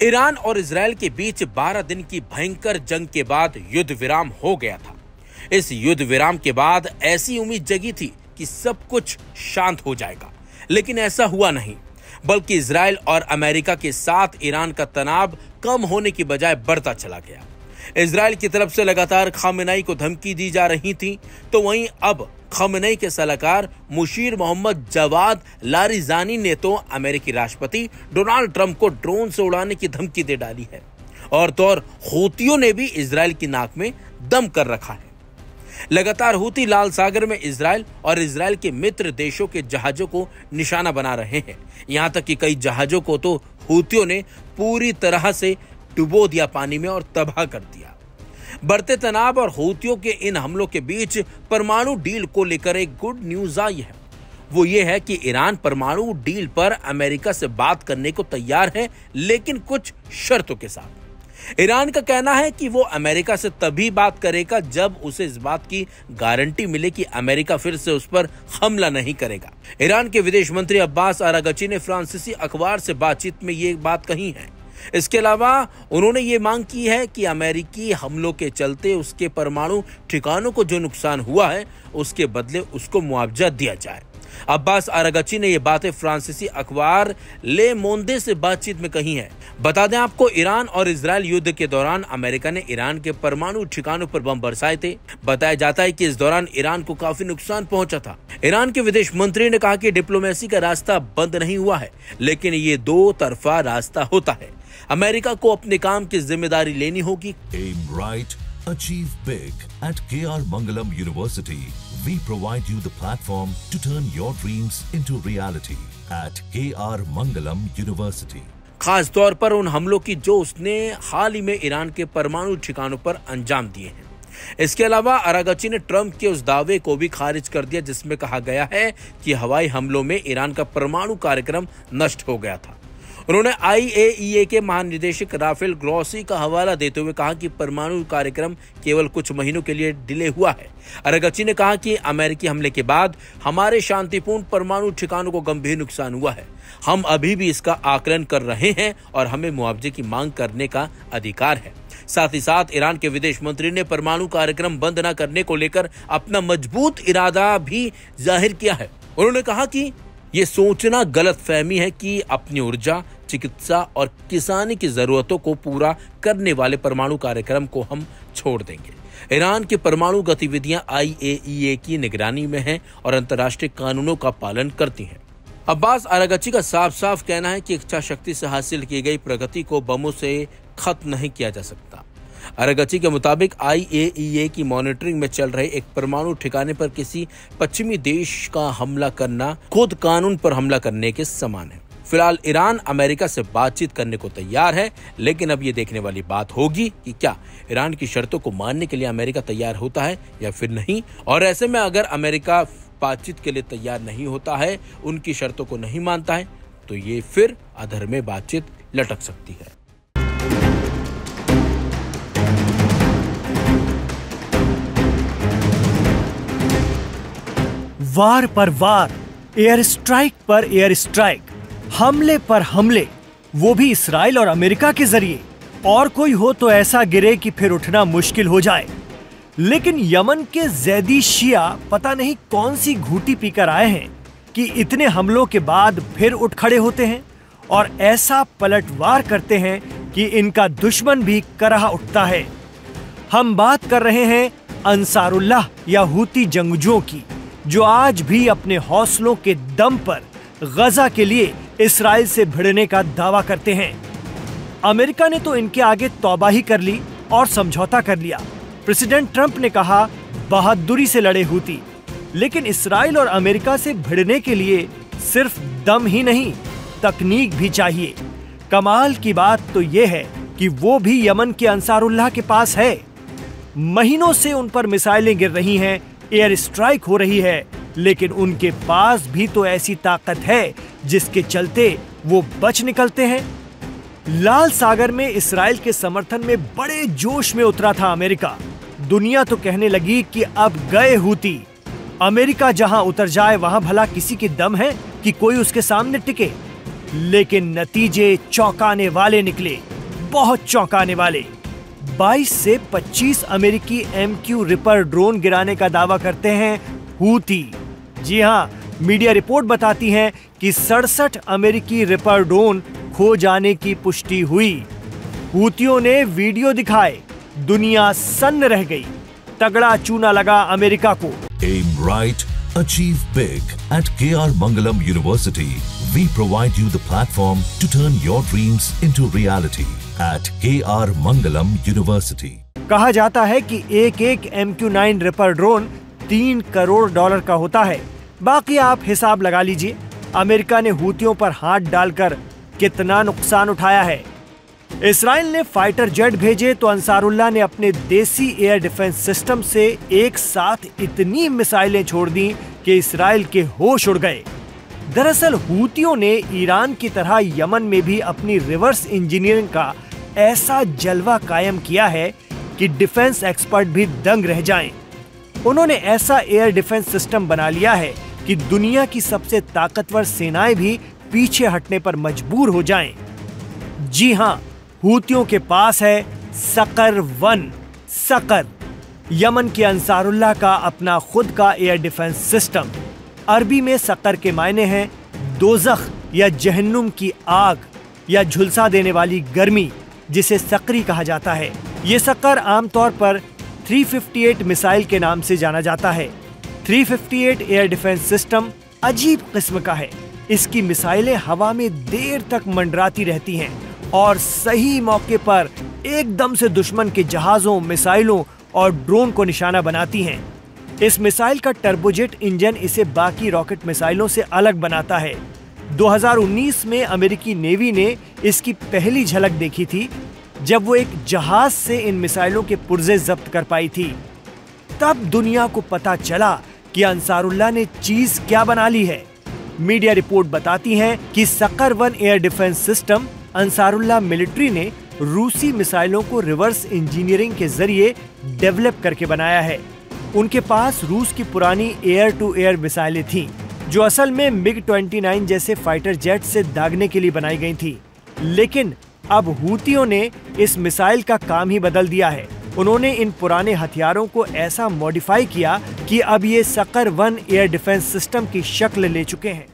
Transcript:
Iran और Israel के बीच 12 दिन की भयंकर जंग के बाद युद्ध विराम हो गया था। इस युद्ध विराम के बाद ऐसी उम्मीद जगी थी कि सब कुछ शांत हो जाएगा, लेकिन ऐसा हुआ नहीं, बल्कि इजराइल और अमेरिका के साथ ईरान का तनाव कम होने की बजाय बढ़ता चला गया। इजराइल की तरफ से लगातार खामेनेई को धमकी दी जा रही थी, तो वहीं अब खामेनेई के सलाहकार मुशीर मोहम्मद जवाद लारिजानी ने तो अमेरिकी राष्ट्रपति डोनाल्ड ट्रंप को ड्रोन से उड़ाने की धमकी दे डाली है, और तो और हूतियों ने भी इजराइल की नाक में दम कर रखा है। लगातार हूती लाल सागर में इजराइल और इजराइल के मित्र देशों के जहाजों को निशाना बना रहे हैं। यहां तक कि कई जहाजों को तो हूतियों ने पूरी तरह से डुबो दिया पानी में और तबाह कर दिया। बढ़ते तनाव और हूतियों के इन हमलों के बीच परमाणु डील को लेकर एक गुड न्यूज आई है। वो ये है कि ईरान परमाणु डील पर अमेरिका से बात करने को तैयार है, लेकिन कुछ शर्तों के साथ। ईरान का कहना है कि वो अमेरिका से तभी बात करेगा जब उसे इस बात की गारंटी मिले कि अमेरिका फिर से उस पर हमला नहीं करेगा। ईरान के विदेश मंत्री अब्बास अरागची ने फ्रांसीसी अखबार से बातचीत में ये बात कही है। इसके अलावा उन्होंने ये मांग की है कि अमेरिकी हमलों के चलते उसके परमाणु ठिकानों को जो नुकसान हुआ है उसके बदले उसको मुआवजा दिया जाए। अब्बास अरागची ने ये बातें फ्रांसीसी अखबार ले मोंदे से बातचीत में कही है। बता दें आपको, ईरान और इजराइल युद्ध के दौरान अमेरिका ने ईरान के परमाणु ठिकानों पर बम बरसाए थे। बताया जाता है कि इस दौरान ईरान को काफी नुकसान पहुंचा था। ईरान के विदेश मंत्री ने कहा कि डिप्लोमेसी का रास्ता बंद नहीं हुआ है, लेकिन ये दो तरफा रास्ता होता है। अमेरिका को अपने काम की जिम्मेदारी लेनी होगी। Aim right, achieve big at KR Mangalam University. We provide you the platform to turn your dreams into reality at KR Mangalam University. खास तौर पर उन हमलों की जो उसने हाल ही में ईरान के परमाणु ठिकानों पर अंजाम दिए हैं। इसके अलावा अरागची ने ट्रंप के उस दावे को भी खारिज कर दिया जिसमें कहा गया है कि हवाई हमलों में ईरान का परमाणु कार्यक्रम नष्ट हो गया था। उन्होंने IAEA के महानिदेशक राफेल ग्रॉसी का हवाला देते हुए कहा कि परमाणु कार्यक्रम केवल कुछ महीनों के लिए डिले हुआ है। अरागची ने कहा कि अमेरिकी हमले के बाद हमारे शांतिपूर्ण परमाणु ठिकानों को गंभीर नुकसान हुआ है। हम अभी भी इसका आकलन कर रहे हैं और हमें मुआवजे की मांग करने का अधिकार है। साथ ही साथ ईरान के विदेश मंत्री ने परमाणु कार्यक्रम बंद न करने को लेकर अपना मजबूत इरादा भी जाहिर किया है। उन्होंने कहा कि ये सोचना गलतफहमी है कि अपनी ऊर्जा, चिकित्सा और किसानी की जरूरतों को पूरा करने वाले परमाणु कार्यक्रम को हम छोड़ देंगे। ईरान की परमाणु गतिविधियां IAEA की निगरानी में हैं और अंतर्राष्ट्रीय कानूनों का पालन करती हैं। अब्बास अरागची का साफ साफ कहना है कि इच्छा शक्ति से हासिल की गई प्रगति को बमों से खत्म नहीं किया जा सकता। अरागची के मुताबिक IAEA की मॉनिटरिंग में चल रहे एक परमाणु ठिकाने पर किसी पश्चिमी देश का हमला करना खुद कानून पर हमला करने के समान है। फिलहाल ईरान अमेरिका से बातचीत करने को तैयार है, लेकिन अब ये देखने वाली बात होगी कि क्या ईरान की शर्तों को मानने के लिए अमेरिका तैयार होता है या फिर नहीं। और ऐसे में अगर अमेरिका बातचीत के लिए तैयार नहीं होता है, उनकी शर्तों को नहीं मानता है, तो ये फिर अधर में बातचीत लटक सकती है। वार पर वार, एयर स्ट्राइक पर एयर स्ट्राइक, हमले पर हमले, वो भी इसराइल और अमेरिका के जरिए। और कोई हो तो ऐसा गिरे कि फिर उठना मुश्किल हो जाए। लेकिन यमन के जैदी शिया पता नहीं कौन सी घूटी पीकर आए हैं कि इतने हमलों के बाद फिर उठ खड़े होते हैं और ऐसा पलटवार करते हैं कि इनका दुश्मन भी कराह उठता है। हम बात कर रहे हैं अंसारुल्लाह या हूती जंगजुओं की, जो आज भी अपने हौसलों के दम पर गजा के लिए इसराइल से भिड़ने का दावा करते हैं। अमेरिका ने तो इनके आगे तौबा ही कर ली और समझौता कर लिया। प्रेसिडेंट ट्रंप ने कहा बहादुरी से लड़े हूती, लेकिन इसराइल और अमेरिका से भिड़ने के लिए सिर्फ दम ही नहीं, तकनीक भी चाहिए। कमाल की बात तो यह है कि वो भी यमन के अंसारुल्लाह के पास है। महीनों से उन पर मिसाइलें गिर रही हैं, एयर स्ट्राइक हो रही है, लेकिन उनके पास भी तो ऐसी ताकत है जिसके चलते वो बच निकलते हैं। लाल सागर में इसराइल के समर्थन में बड़े जोश में उतरा था अमेरिका। दुनिया तो कहने लगी कि अब गए हूती। अमेरिका जहां उतर जाए वहां भला किसी के दम है कि कोई उसके सामने टिके। लेकिन नतीजे चौंकाने वाले निकले। बहुत चौंकाने वाले। 22 से 25 अमेरिकी MQ रिपर ड्रोन गिराने का दावा करते हैं हूती। जी हाँ, मीडिया रिपोर्ट बताती है कि 67 अमेरिकी रिपर ड्रोन खो जाने की पुष्टि हुई। हूतियों ने वीडियो दिखाए, दुनिया सन्न रह गई। तगड़ा चूना लगा अमेरिका को। Aim right, achieve big. At KR Mangalam University, we provide you the platform to turn your dreams into reality. At KR Mangalam University. कहा जाता है कि एक MQ-9 रिपर ड्रोन $3 करोड़ का होता है। बाकी आप हिसाब लगा लीजिए, अमेरिका ने हूतियों पर हाथ डालकर कितना नुकसान उठाया है। इस्राइल ने फाइटर जेट भेजे तो अंसारुल्लाह ने अपने देसी एयर डिफेंस सिस्टम से एक साथ इतनी मिसाइलें छोड़ दी कि इस्राइल के होश उड़ गए। दरअसल हूतियों ने ईरान की तरह यमन में भी अपनी रिवर्स इंजीनियरिंग का ऐसा जलवा कायम किया है कि डिफेंस एक्सपर्ट भी दंग रह जाएं। उन्होंने ऐसा एयर डिफेंस सिस्टम बना लिया है कि दुनिया की सबसे ताकतवर सेनाएं भी पीछे हटने पर मजबूर हो जाएं। जी हाँ, हूतियों के पास है सकर-1। सकर यमन के अंसारुल्लाह का अपना खुद का एयर डिफेंस सिस्टम। अरबी में सकर के मायने हैं दोज़ख या जहन्नुम की आग या झुलसा देने वाली गर्मी, जिसे सकरी कहा जाता है। ये सकर आमतौर पर 358 मिसाइल के नाम से जाना जाता है। 358 एयर डिफेंस सिस्टम अजीब किस्म का है। इसकी मिसाइलें हवा में देर तक मंडराती रहती हैं और सही मौके पर एकदम से दुश्मन के जहाजों, मिसाइलों और ड्रोन को निशाना बनाती हैं। इस मिसाइल का टर्बोजेट इंजन इसे बाकी रॉकेट मिसाइलों से अलग बनाता है। 2019 में अमेरिकी नेवी ने इसकी पहली झलक देखी थी, जब वो एक जहाज से इन मिसाइलों के पुर्जे जब्त कर पाई थी। तब दुनिया को पता चला कि अंसारुल्लाह ने चीज क्या बना ली है। मीडिया रिपोर्ट बताती है कि सकर-1 air defence system Ansarullah military ने रूसी मिसाइलों को रिवर्स इंजीनियरिंग के जरिए डेवलप करके बनाया है। उनके पास रूस की पुरानी एयर टू एयर मिसाइलें थीं, जो असल में MiG-29 जैसे फाइटर जेट से दागने के लिए बनाई गई थी। लेकिन अब हूतियों ने इस मिसाइल का काम ही बदल दिया है। उन्होंने इन पुराने हथियारों को ऐसा मॉडिफाई किया कि अब ये सकर-1 एयर डिफेंस सिस्टम की शक्ल ले चुके हैं।